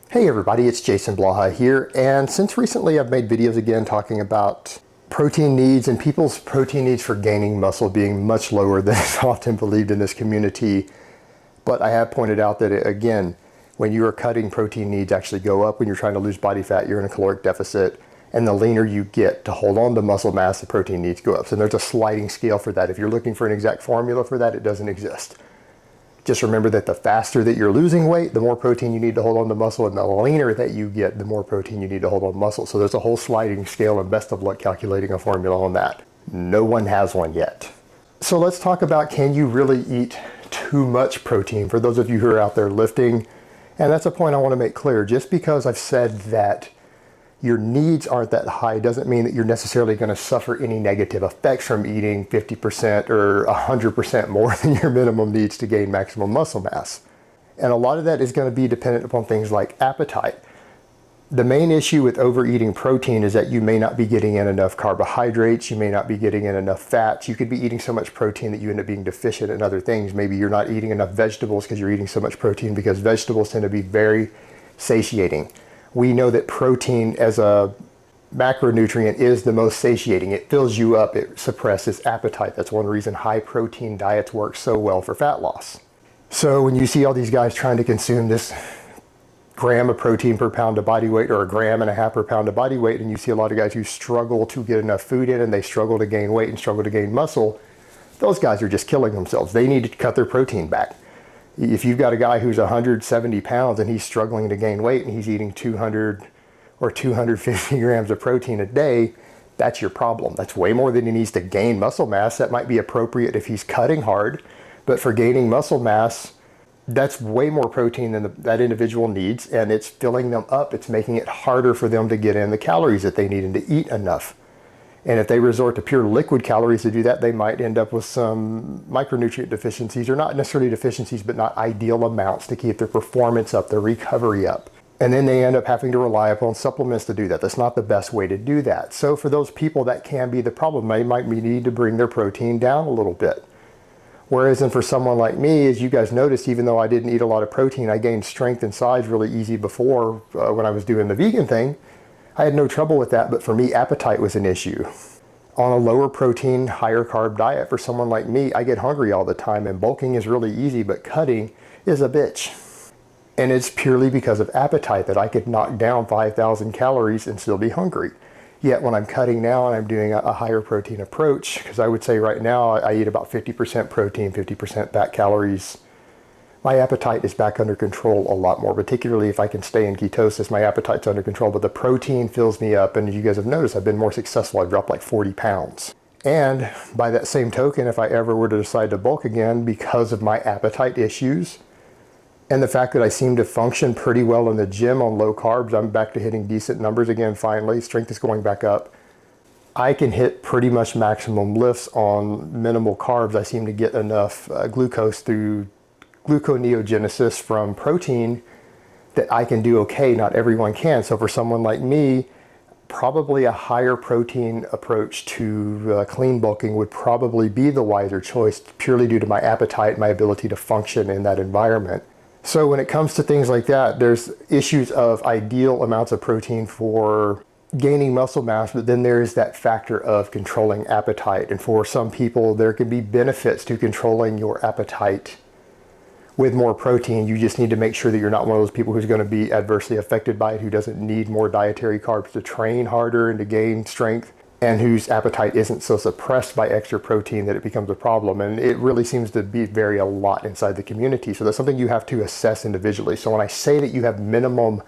Hey everybody, it's Jason Blaha here, and since recently I've made videos again talking about protein needs and people's protein needs for gaining muscle being much lower than is often believed in this community. But I have pointed out that again, when you are cutting, protein needs actually go up. When you're trying to lose body fat, you're in a caloric deficit, and the leaner you get to hold on to muscle mass, the protein needs go up. So there's a sliding scale for that. If you're looking for an exact formula for that, it doesn't exist. Just remember that the faster that you're losing weight, the more protein you need to hold on to muscle, and the leaner that you get, the more protein you need to hold on to muscle. So there's a whole sliding scale, and best of luck calculating a formula on that. No one has one yet. So let's talk about, can you really eat too much protein? For those of you who are out there lifting, and that's a point I want to make clear. Just because I've said that your needs aren't that high doesn't mean that you're necessarily going to suffer any negative effects from eating 50% or 100% more than your minimum needs to gain maximum muscle mass. And a lot of that is going to be dependent upon things like appetite. The main issue with overeating protein is that you may not be getting in enough carbohydrates, you may not be getting in enough fats. You could be eating so much protein that you end up being deficient in other things. Maybe you're not eating enough vegetables because you're eating so much protein, because vegetables tend to be very satiating. We know that protein as a macronutrient is the most satiating. It fills you up, it suppresses appetite. That's one reason high protein diets work so well for fat loss. So when you see all these guys trying to consume this gram of protein per pound of body weight, or a gram and a half per pound of body weight, and you see a lot of guys who struggle to get enough food in, and they struggle to gain weight and struggle to gain muscle, those guys are just killing themselves. They need to cut their protein back. If you've got a guy who's 170 pounds and he's struggling to gain weight and he's eating 200 or 250 grams of protein a day, that's your problem. That's way more than he needs to gain muscle mass. That might be appropriate if he's cutting hard, but for gaining muscle mass, that's way more protein than that individual needs, and it's filling them up. It's making it harder for them to get in the calories that they need and to eat enough. And if they resort to pure liquid calories to do that, they might end up with some micronutrient deficiencies, or not necessarily deficiencies, but not ideal amounts to keep their performance up, their recovery up. And then they end up having to rely upon supplements to do that. That's not the best way to do that. So for those people, that can be the problem. They might need to bring their protein down a little bit. Whereas for someone like me, as you guys noticed, even though I didn't eat a lot of protein, I gained strength and size really easy before when I was doing the vegan thing. I had no trouble with that, but for me, appetite was an issue. On a lower protein, higher carb diet, for someone like me, I get hungry all the time, and bulking is really easy, but cutting is a bitch. And it's purely because of appetite that I could knock down 5,000 calories and still be hungry. Yet when I'm cutting now and I'm doing a higher protein approach, because I would say right now I eat about 50% protein, 50% fat calories, my appetite is back under control a lot more. Particularly if I can stay in ketosis, my appetite's under control, but the protein fills me up. And as you guys have noticed, I've been more successful. I've dropped like 40 pounds. And by that same token, if I ever were to decide to bulk again, because of my appetite issues and the fact that I seem to function pretty well in the gym on low carbs, I'm back to hitting decent numbers again finally. Strength is going back up. I can hit pretty much maximum lifts on minimal carbs. I seem to get enough glucose through gluconeogenesis from protein that I can do okay. Not everyone can. So for someone like me, probably a higher protein approach to clean bulking would probably be the wiser choice, purely due to my appetite and my ability to function in that environment. So when it comes to things like that, there's issues of ideal amounts of protein for gaining muscle mass, but then there is that factor of controlling appetite. And for some people, there can be benefits to controlling your appetite with more protein. You just need to make sure that you're not one of those people who's going to be adversely affected by it, who doesn't need more dietary carbs to train harder and to gain strength, and whose appetite isn't so suppressed by extra protein that it becomes a problem. And it really seems to vary a lot inside the community. So that's something you have to assess individually. So when I say that you have minimum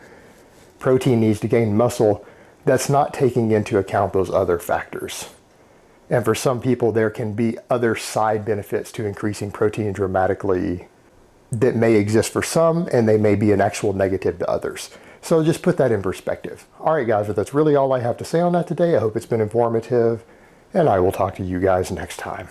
protein needs to gain muscle, that's not taking into account those other factors. And for some people, there can be other side benefits to increasing protein dramatically that may exist for some, and they may be an actual negative to others. So just put that in perspective. All right, guys, but that's really all I have to say on that today. I hope it's been informative, and I will talk to you guys next time.